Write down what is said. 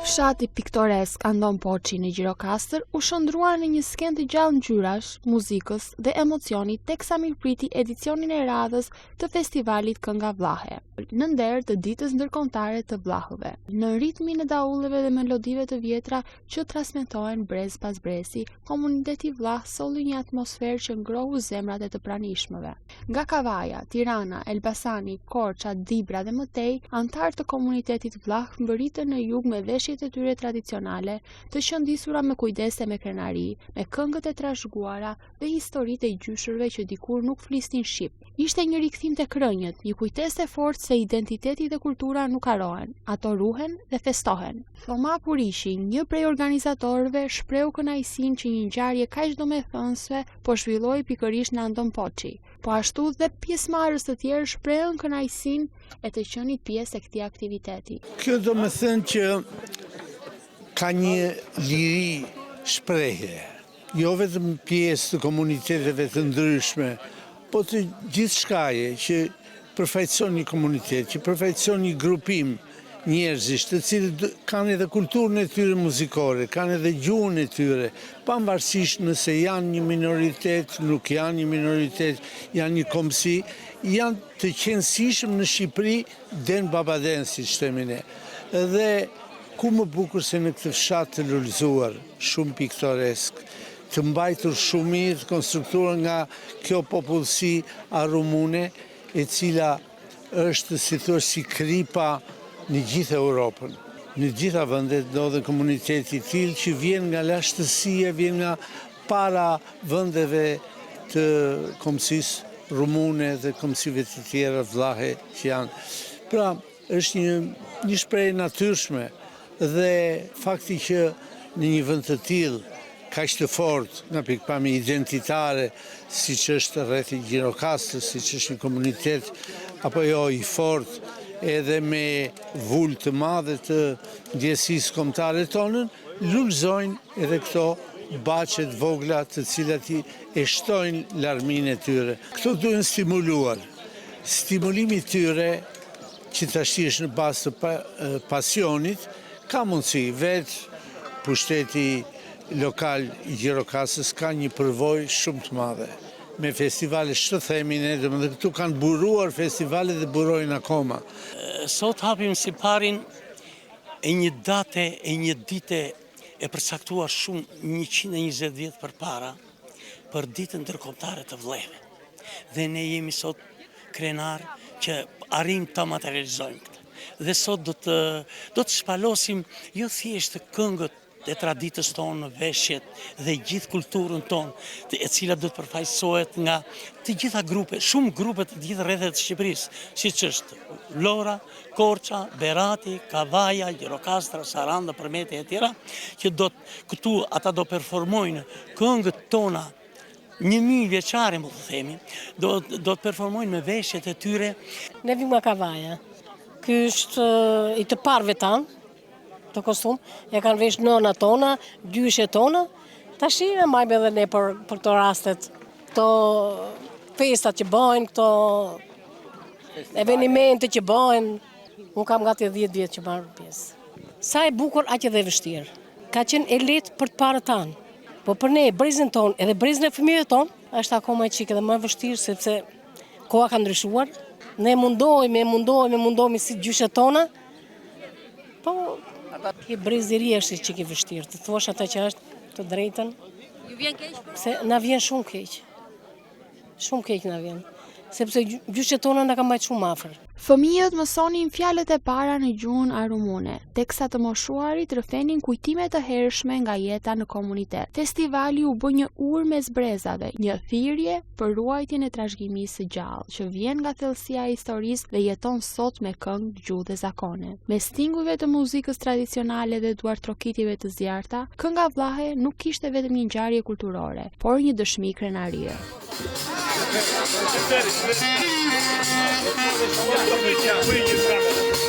Fshati piktoresk Andon Poçi në Gjirokastër u shndrua në një skenë të gjallë ngjyrash, muzikës dhe emocionit teksa mirëpriti edicionin e radhës të festivalit Kënga Vllahe, në nder të ditës ndërkombëtare të vllahëve. Në ritmin e daulleve dhe melodive të vjetra që transmetohen brez pas brezi, komuniteti vllah solli një atmosferë që ngrohu zemrat e të pranishmëve. Nga Kavaja, Tirana, Elbasani, Korça, Dibra dhe mëtej, antar të komunitetit vllah mbërritën në jug me veshjet e tyre tradicionale, të shëndisura me kujdes e me krenari, me këngët e trashëguara dhe historitë e gjyshërve që dikur nuk flisnin shqip. Ishte një rikthim tek rënjët, një kujtesë e fortë se identiteti dhe kultura nuk harohen, ato ruhen dhe festohen. Thoma Purishi, një prej organizatorëve, shpreu kënaqësinë që një ngjarje kaq domethënëse po zhvilloi pikërisht në Andon Poçi. Po ashtu dhe pjesëmarrës të tjerë shprehën kënaqësinë e të qenit pjesë e këtij aktiviteti. Kjo do të thënë që ka një liri shprehje, jo vetëm pjesë të komuniteteve të ndryshme, po të gjithë shkaje që përfaqëson një komunitet, që përfaqëson një grupim njerëzish, të cilët kanë edhe kulturën e tyre muzikore, kanë edhe gjuhën e tyre, pavarësisht nëse janë një minoritet, nuk janë një minoritet, janë një kombësi, janë të qenësishëm në Shqipëri den babaden, siç themi ne. Dhe ku më bukur se në këtë fshat të lullzuar, shumë piktoresk, të mbajtur shumë mirë, të konstruktuar nga kjo popullsi arumune, e cila është si thosh si kripa në gjithë Europën. Në gjitha vendet ndodhen komuniteti i tillë që vjen nga lashtësia, vjen nga para vendeve të kombësisë rumune dhe kombësive të tjera vllahe që janë. Pra, është një shprehje natyrshme dhe fakti që në një vend të tillë kaq të fortë nga pikpamja identitare, siç është rreth i Gjirokastrës, siç është një komunitet apo jo i fortë, edhe me vull të madhe të ndjesisë kombëtare tonën, lullzojnë edhe këto baqet vogla të cilat e shtojnë larminë e tyre. Këto duhen stimuluar. Stimulimi i tyre, që tash është në bazë të pasionit, ka mundësi vetë pushteti lokal i Gjirokastrës ka një përvojë shumë të madhe. Me festivale themi ne, domethënë këtu kanë buruar festivale dhe burojnë akoma. Sot hapim si parin e një date, e një dite e përcaktuar shumë 120 vjet përpara për ditën ndërkombëtare të vllehve. Dhe ne jemi sot krenar që arrim ta materializojmë këtë. Dhe sot do të shpalosim jo thjesht këngët e traditës tonë, veshjet dhe gjithë kulturën tonë, e cila do të përfaqësohet nga të gjitha grupe, shumë grupe të gjithë rrethet të Shqipërisë, siç është Vlora, Korça, Berati, Kavaja, Gjirokastra, Saranda, Përmeti e tjera, që këtu ata do performojnë këngët tona 1000 vjeçare, më të themi, do të performojnë me veshjet e tyre. Ne vim nga Kavaja. Ky është i të parëve tanë të kostum, e kanë vesh nëna tona, gjyshe tona, tash e majmë edhe ne për këto rastet, këto festat që bëjnë, këto evenimente që bëjnë. Unë kam gati 10 vjetë që marrë pjesë. Sa e bukur, aq edhe vështirë. Ka qenë e lehtë për të parë tanë, po për ne brezin tonë edhe brezin e fëmijëve tonë, është akoma e çike dhe më vështirë sepse koha ka ndryshuar. Ne mundohemi si gjyshet tona, po Ki brezëria është që ki vështirë, të thuash ata që është të drejtën. Ju vjen keq? Se na vjen shumë keq. Shumë keq na vjen. Sepse gjyshet tona na ka mbajtur shumë afër. Fëmijët mësonin fjalët e para në gjuhën arumune, teksa të moshuarit rrëfenin kujtime të hershme nga jeta në komunitet. Festivali u bë një urë mes brezave, një thirrje për ruajtjen e trashëgimisë së gjallë, që vjen nga thellësia e historisë dhe jeton sot me këngë, gjuhë dhe zakone. Me stinguve të muzikës tradicionale dhe duartrokitjeve të zjarta, Kënga Vllahe nuk kishte vetëm një ngjarje kulturore, por një dëshmi krenarie. Вы не